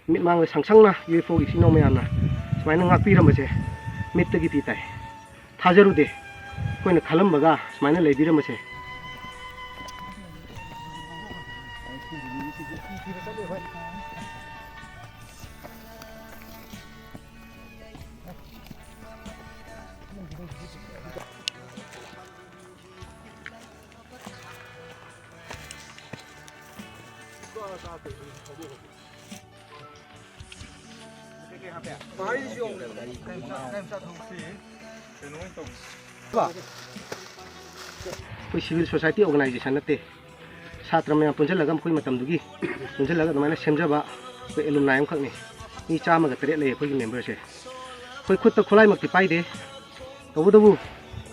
मिट मांग सांगसांना UFO की सिनो मैमना सुमायना ngakpirambase mittagi pi tai thajarude koina khalambaga sumaina leibirambase कोई सिविल सोसाइटी ऑर्गेनाइजेशन नते छात्र मैं पुंजलगा कोई मतमदुगी पुंजलगा अदुमाइना सेमजबा कोई एलुमनाई अमखकनी मी चामगा तरेट लय कोई मेंबर से कोई खुद खोलाई मक्ति पाइदे तबुदबु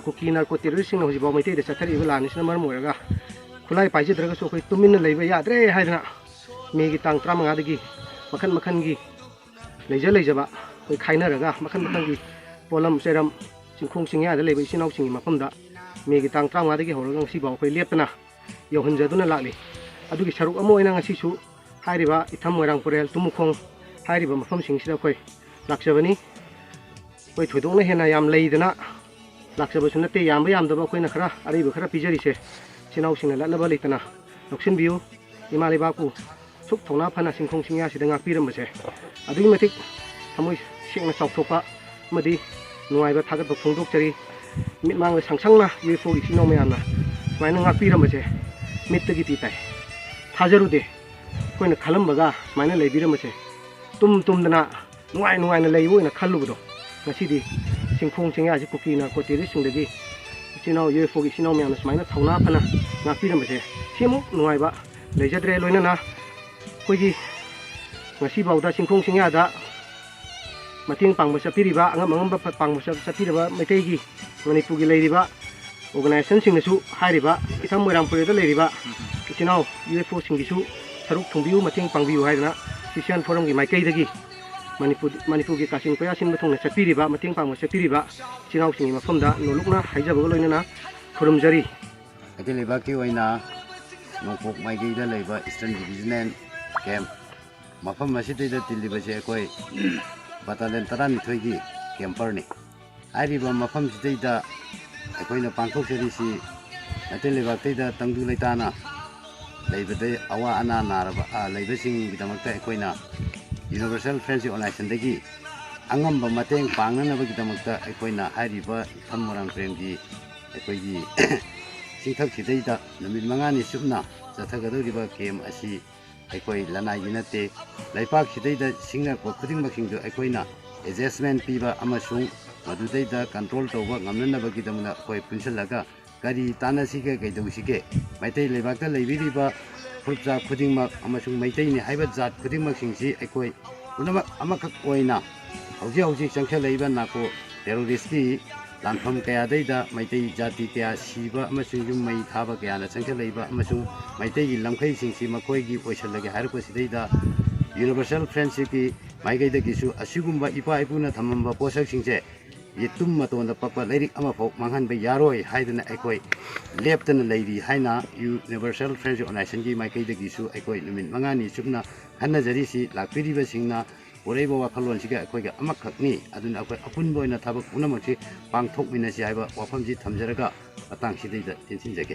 कुकी नार्को टेररिस्ट सिंग हजिबा मैते दे चथरिबा लानिसना मरम ओरगा खुलाई पाइजद्रगसु कोई तुमिन लैबा याद्रे हाइदना मेगी तांग 35 दगी मखन मखन की लेजबा कोई खाइनरगा मखन मखन की पोलम सेरम चिंखों चिंग्या लेब इसिनाव चिंगी मफमदा मेगी तांग 35 दगी हौरगा ngasiबाव कोई लेपना यौहनजदुना लाली अदुगी सरुक अमो ओइना ngasiसु हाइरिबा इथम मोइरांग पुरेल तुमुखोंग हाइरिबा मफम सिंगसिदा कोई लाक्सबनी कोई थोइदोंना हेना याम लेइदना लाक्सबसु नते यामबा यामदबा कोइना खरा अरिबा खरा पिजरिसे चिनाव सिंगना लानबा लेतना लक्सिन बिउ इमालेबाकु सुक थौना फना सिंखों सिंग्या सिदा ngakpiरambase अदुगी मतिक थमोइ सेंगना चावथोपा मदि नुवाइबा थागतबा फोंदोकचरी मिट मांग सांगसांना UFO की सिनो मैमना सुमाइना ngakpirambase mittagi pi tai thajarude koina khalambaga sumaina leibirambase tumdana nuaina leiboina khallubudo ngasidi singkhong chingya ji kukina ko terrorist singdagi chinaw UFO की सिनो मैमना सुमाइना थौना फना ngakpirambase simu nuaiba leijadre loinana कोई ngasiबावदा singkhong chingya da mating pangba sapiriba angam pangba sapiriba meitegi manipurgi leiriba organization singnasu hairiba itham moirangpure da leiriba ichinaw UFO singisu saruk thungbiu mating pangbiu haidana Asian Forum gi maikaidagi manipur gi kasin koya sin bathongna sapiriba mating pangba sapiriba ichinaw singi mafamda nolukna haijabaga loinana khurumjari अकेलेबा की ओइना नोंपोक माइगैदा लेबा eastern divisional camp मफम मसिदैदा तिल्लिबसे कोई battalion 12 की कैंपरनी आइरिबा मफम सिदैदा अखोइना पांथोकसरिसि अकेलेबा तैदा तंगदु लैताना लेबदे अवा अना नारबा लेबसिंग गिदमक्ता अखोइना universal friendship organisation दगी अंगंबा मतेंग पांगननबा गिदमक्ता अखोइना आइरिबा थममोरांग प्रेमगी अखोइगी चिंथक सिदैदा नुमित मंगानी सुपना चथगदौरिबा केम असी अखोइ लनाइगी नते लैपाक सिदैदा सिंगरको खुदिंगमसिंगदो अखोइना adjustment पीबा अमसुंग मदुदैदा control तौबा ngamnanabagidamna अखोइ पुनसलगा करी तानासिगे गैदौसिगे मैतै लेबाकता लेबिरिबा फुरजा खुदिंगमक अमसुंग मैतैनि हाइबा जात खुदिंगमसिंगसि अखोइ पुनमक अमखक ओइना हौजि हौजि चंखलैबा नाको टेररिस्टकी लानफम कयादैदा मैतै जाति कया सिबा अमसुंग युमै थाबा कयाना चंखलैबा अमसुंग मैतैगी लमखैसिंगसि मखोइगी ओइसलगे हारपसिदैदा यूनिवर्सल फ्रेंडशिप की माइगैदगिसु असिगुम्बा इपा इपुना थमम्बा पोसकसिंगसे ये तुम मतोंदा पक्का लैरिक अमफौ मांगहनबा यारोय हाइदना अखोइ लेप्तना लैरी हाइना यूनिवर्सल फ्रेंडशिप ऑर्गेनाइजेशन की माइकैदगिसु अखोइ नुमित मंगानी सुपना हन्नजरिसि लाक्पिरिबसिंगना ओरैबा वाखलोनसिगा अखोइगा अमखकनी अदुना अखोइ अपुनबा ओइना थाबक पुनमक्सि पांथोकमिनसि हाइबा वाफमजि थमजरगा अतांगसिदैदा तिनसिनजगे।